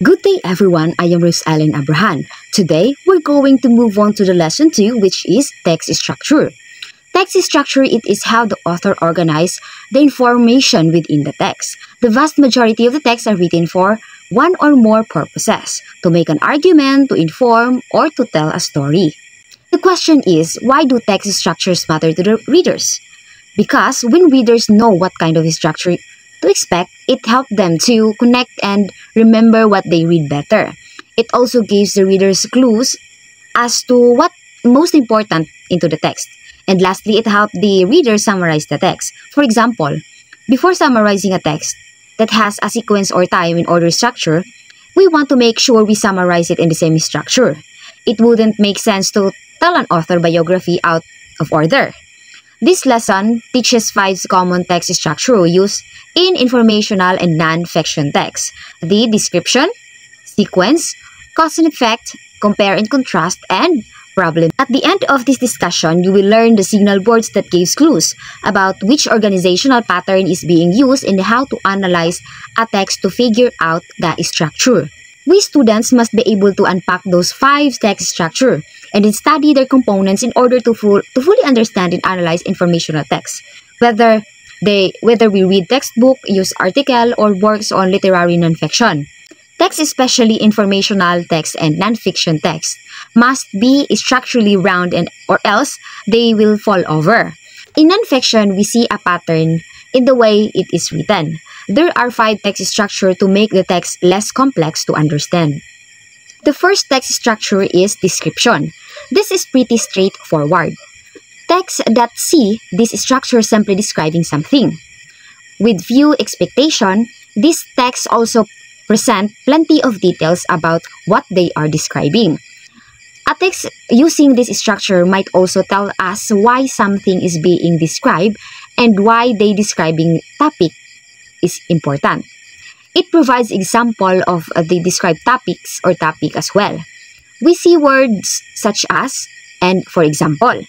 Good day everyone, I am Rose Ellen Abrahan. Today, we're going to move on to the lesson 2, which is text structure. Text structure, it is how the author organizes the information within the text. The vast majority of the texts are written for one or more purposes: to make an argument, to inform, or to tell a story. The question is, why do text structures matter to the readers? Because when readers know what kind of structure to expect, it helps them to connect and remember what they read better. It also gives the readers clues as to what most important into the text. And lastly, it helps the reader summarize the text. For example, before summarizing a text that has a sequence or time in order structure, we want to make sure we summarize it in the same structure. It wouldn't make sense to tell an author biography out of order. This lesson teaches 5 common text structure used in informational and non-fiction text: the description, sequence, cause and effect, compare and contrast, and problem. At the end of this discussion, you will learn the signal words that gives clues about which organizational pattern is being used and how to analyze a text to figure out the structure. We students must be able to unpack those 5 text structure and then study their components in order to fully understand and analyze informational text. Whether we read textbook, use article, or works on literary nonfiction. Text, especially informational text and nonfiction text, must be structurally round or else they will fall over. In nonfiction, we see a pattern in the way it is written. There are 5 text structure to make the text less complex to understand. The first text structure is description. This is pretty straightforward. Texts that see this structure simply describing something. With few expectation, these texts also present plenty of details about what they are describing. A text using this structure might also tell us why something is being described and why the describing topic is important. It provides example of the described topics or topic as well. We see words such as and for example,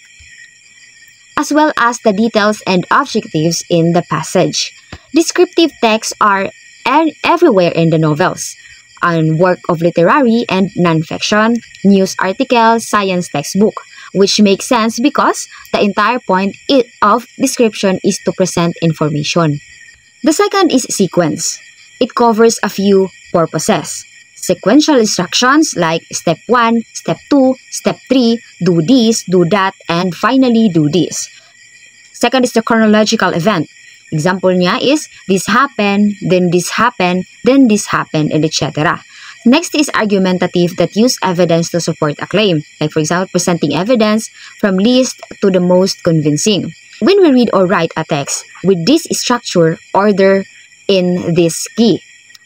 as well as the details and objectives in the passage. Descriptive texts are everywhere in the novels, on work of literary and nonfiction, news articles, science textbook, which makes sense because the entire point of description is to present information. The second is sequence. It covers a few purposes. Sequential instructions like step 1, step 2, step 3, do this, do that, and finally do this. Second is the chronological event. Example niya is this happened, then this happened, then this happened, and etc. Next is argumentative that use evidence to support a claim. Like for example, presenting evidence from least to the most convincing. When we read or write a text with this structure, order in this key.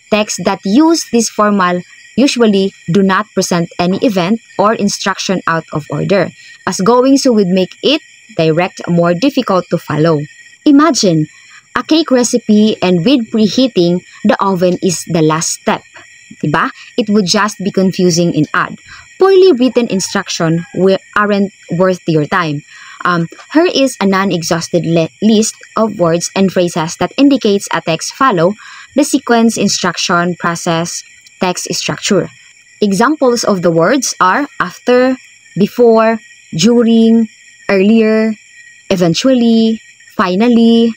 Texts that use this formal usually do not present any event or instruction out of order, as going so would make it direct more difficult to follow. Imagine a cake recipe and with preheating, the oven is the last step. Diba? It would just be confusing and odd. Poorly written instruction aren't worth your time. Here is a non-exhausted list of words and phrases that indicates a text follow the sequence instruction process text structure. Examples of the words are after, before, during, earlier, eventually, finally,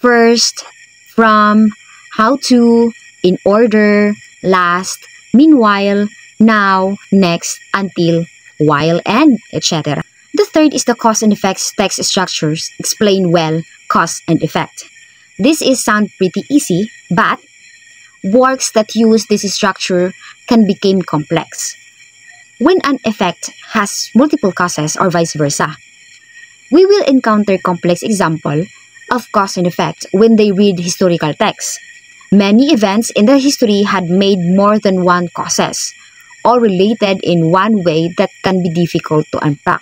first, from, how to, in order, last, meanwhile, now, next, until, while, and etc. The third is the cause and effects text structures explain well cause and effect. This sound pretty easy, but works that use this structure can become complex when an effect has multiple causes or vice versa. We will encounter complex example of cause and effect when they read historical texts. Many events in the history had made more than one causes, all related in one way that can be difficult to unpack.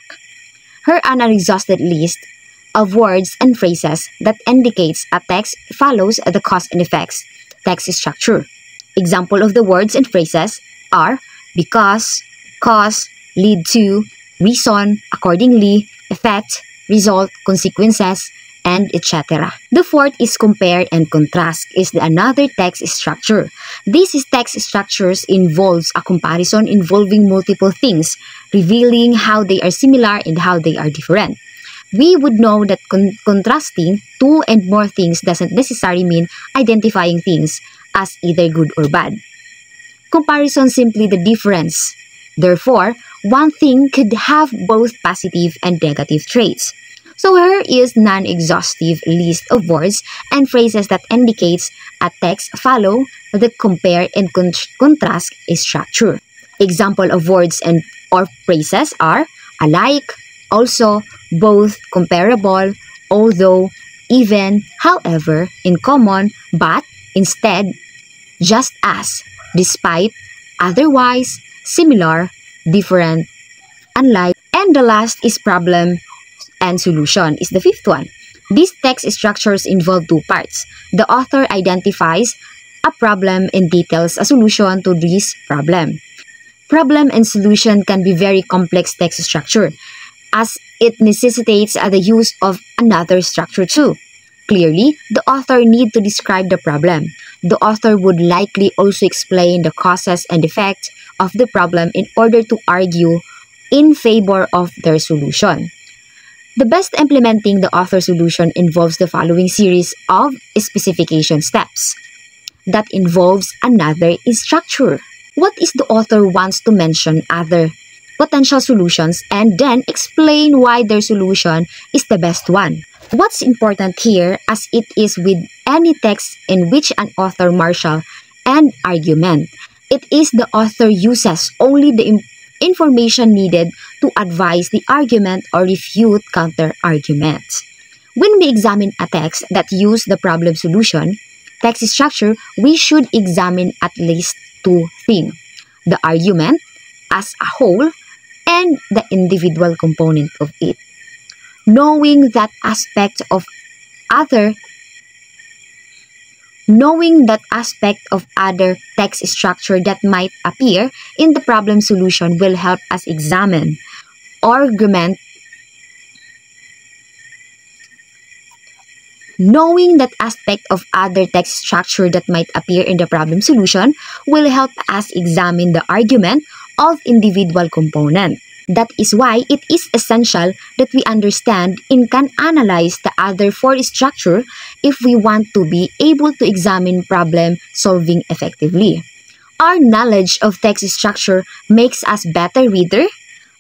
Here an unexhausted list of words and phrases that indicates a text follows the cause and effects text structure. Example of the words and phrases are because, cause, lead to, reason, accordingly, effect, result, consequences, and etc. The fourth is compare and contrast, is another text structure. This is text structures involves a comparison involving multiple things, revealing how they are similar and how they are different. We would know that contrasting two and more things doesn't necessarily mean identifying things as either good or bad. Comparison simply the difference. Therefore, one thing could have both positive and negative traits. So here is non-exhaustive list of words and phrases that indicates a text follow the compare and contrast structure. Example of words and or phrases are alike, also, both, comparable, although, even, however, in common, but, instead, just as, despite, otherwise, similar, different, unlike, and the last is problem and solution is the fifth one. These text structures involve two parts. The author identifies a problem and details a solution to this problem. Problem and solution can be very complex text structure, as it necessitates the use of another structure too. Clearly, the author need to describe the problem. The author would likely also explain the causes and effects of the problem in order to argue in favor of their solution. The best implementing the author solution involves the following series of specification steps. That involves another structure. What is the author wants to mention other potential solutions and then explain why their solution is the best one. What's important here, as it is with any text in which an author marshal an argument, it is the author uses only the information needed to advise the argument or refute counter-arguments. When we examine a text that uses the problem solution text structure, we should examine at least two things: the argument as a whole and the individual component of it. Knowing that aspect of other text structure that might appear in the problem solution will help us examine argument. Knowing that aspect of other text structure that might appear in the problem solution will help us examine the argument of individual component. That is why it is essential that we understand and can analyze the other four structure if we want to be able to examine problem solving effectively. Our knowledge of text structure makes us better reader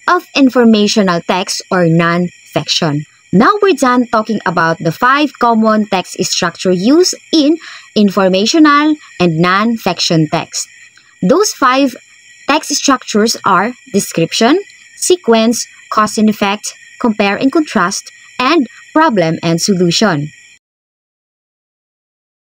of informational text or non-fiction. Now we're done talking about the 5 common text structure used in informational and non-fiction text. Those 5 text structures are description, sequence, cause and effect, compare and contrast, and problem and solution.